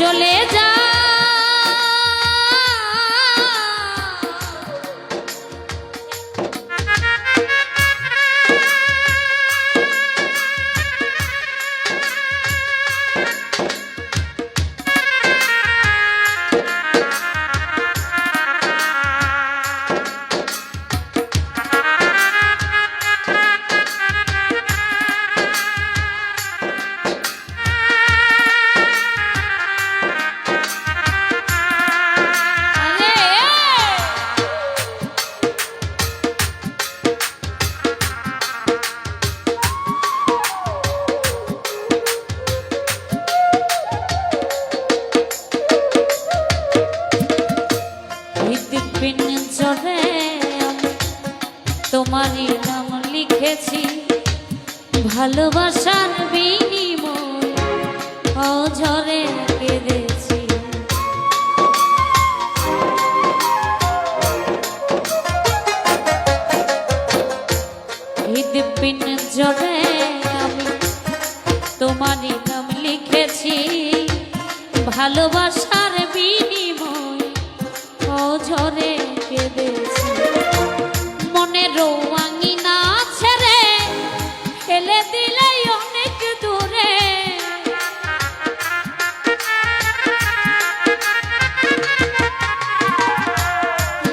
চলে যা তোমারই নাম লিখেছি ভালোবাসার বিনিময় অঝরে কেঁদেছি হৃদপিঞ্জরে আমি তোমারই নাম লিখেছি ভালোবাসার বিনিময় অঝরে কেঁদেছি মনের আঙিনা ছেড়ে ফেলে দিলে অনেক দূরে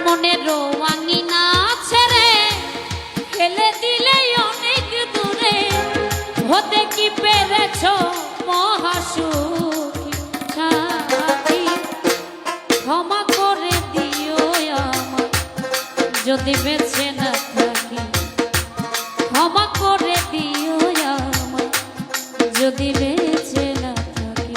মনের আঙিনা ছেড়ে ফেলে দিলে অনেক দূরে হতে কি পেরেছ মহাসুখী সাথী ক্ষমা করে দিও আমার যদি বেঁচে না থাকি ক্ষমা করে দিও আমার যদি বেঁচে না থাকি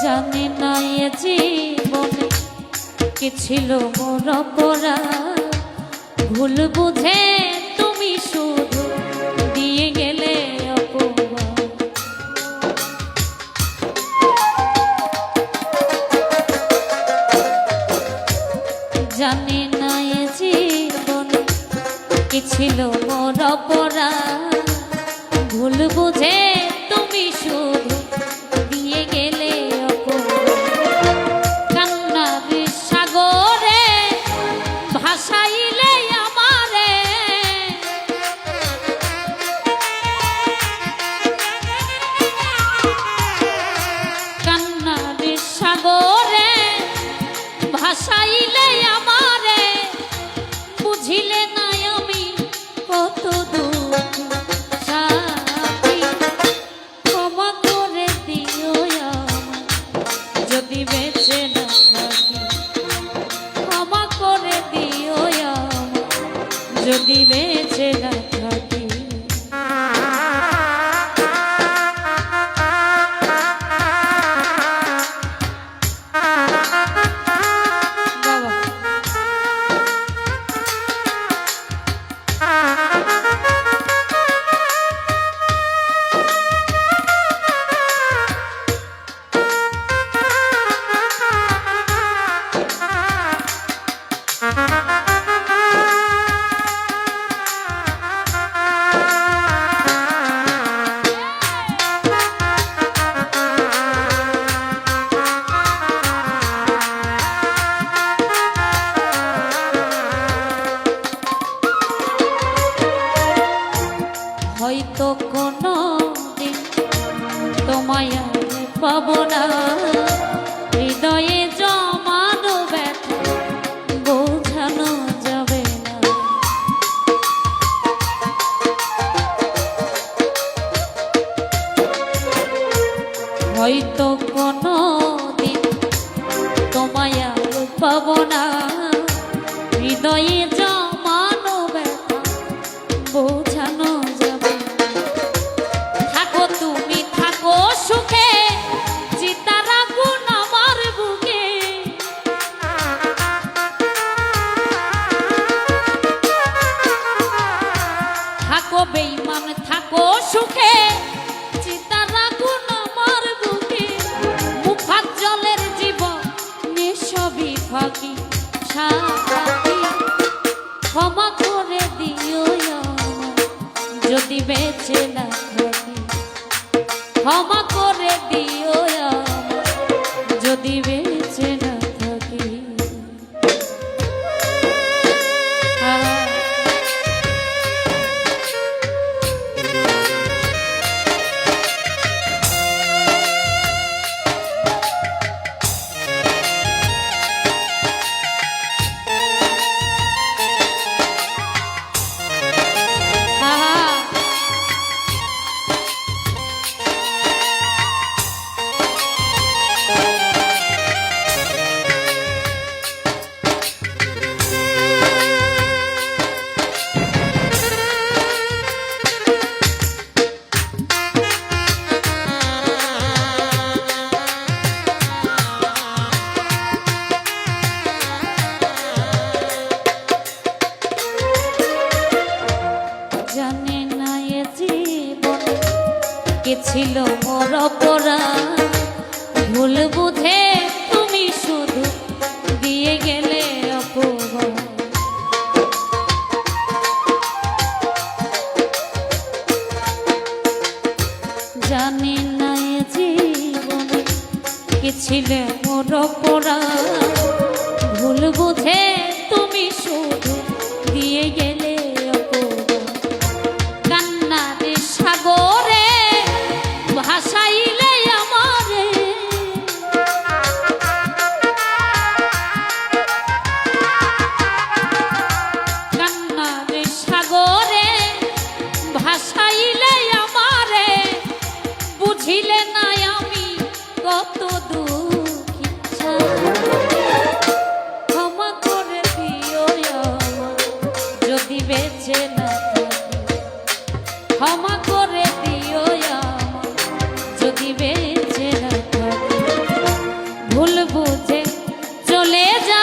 জানি না এ জীবনে কি ছিল মোর অপরাধ ভুল বুঝে তুমি শুধু দিয়ে গেলে অপমান জানি না এ জীবনে কি ছিল মোর অপরাধ ভুল বুঝে তুমি শুধু দিয়ে গেলে ভাসাইলে আমারে কান্নার সাগরে ভাসাইলে আমারে বুঝিলে না আমি কত দুঃখ সাথী ক্ষমা করে দিও আমার যদি বেঁচে না থাকি ক্ষমা করে দিও আমার যদি বেঁচে না থাকি হয়তো কোনো দিন তোমায় পাবো না হৃদয়ে জমানো ব্যথা বোঝানো যাবে না হয়তো কোনো দিন তোমায় পাবো না হৃদয়ে জমানো ব্যথা বেঈমান থাকো সুখে, চিতার আগুন আমার বুকে, মুখার জলের জীবন সবই ফাঁকি সাথী। ক্ষমা করে দিও আমায় যদি বেঁচে না থাকি, ক্ষমা করে দিও আমায় যদি বেঁচে না থাকি। জানে না এ জীবনে কে ছিল মোর অপরাধ, ভুল বুঝে তুমি শুধু দিয়ে গেলে অপবাদ। জানে না এ জীবনে কে ছিল মোর অপরাধ, ভুল বুঝে তুমি শুধু দিয়ে গেলে সাগরে ভাসাইলে আমারে, কান্নার সাগরে ভাসাইলে আমারে, বুঝিলে না আমি কত দুঃখী। ক্ষমা করে দিও আমায় যদি বেঁচে না থাকি, ক্ষমা করে দিও আমায় যদি বেঁচে না থাকি। ভুল বুঝে চলে যা,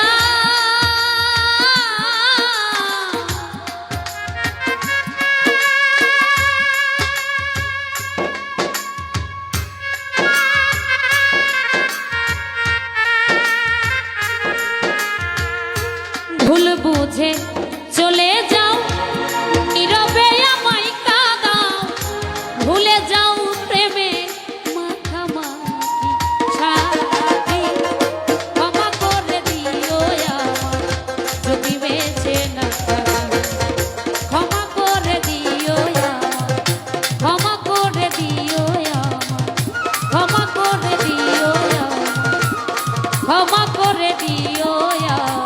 ভুল বুঝে চলে যাও, নীরবে আমায় কাঁদাও, ভুলে যাও প্রেমে মাখামাখি সাথী। ক্ষমা করে দিও আমায় যদি বেঁচে না থাকি, ক্ষমা করে দিও আমায়, ক্ষমা করে দিও আমায়, ক্ষমা করে দিও আমায়, ক্ষমা করে দিও আমায়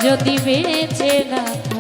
যদি বেঁচে না থাকি।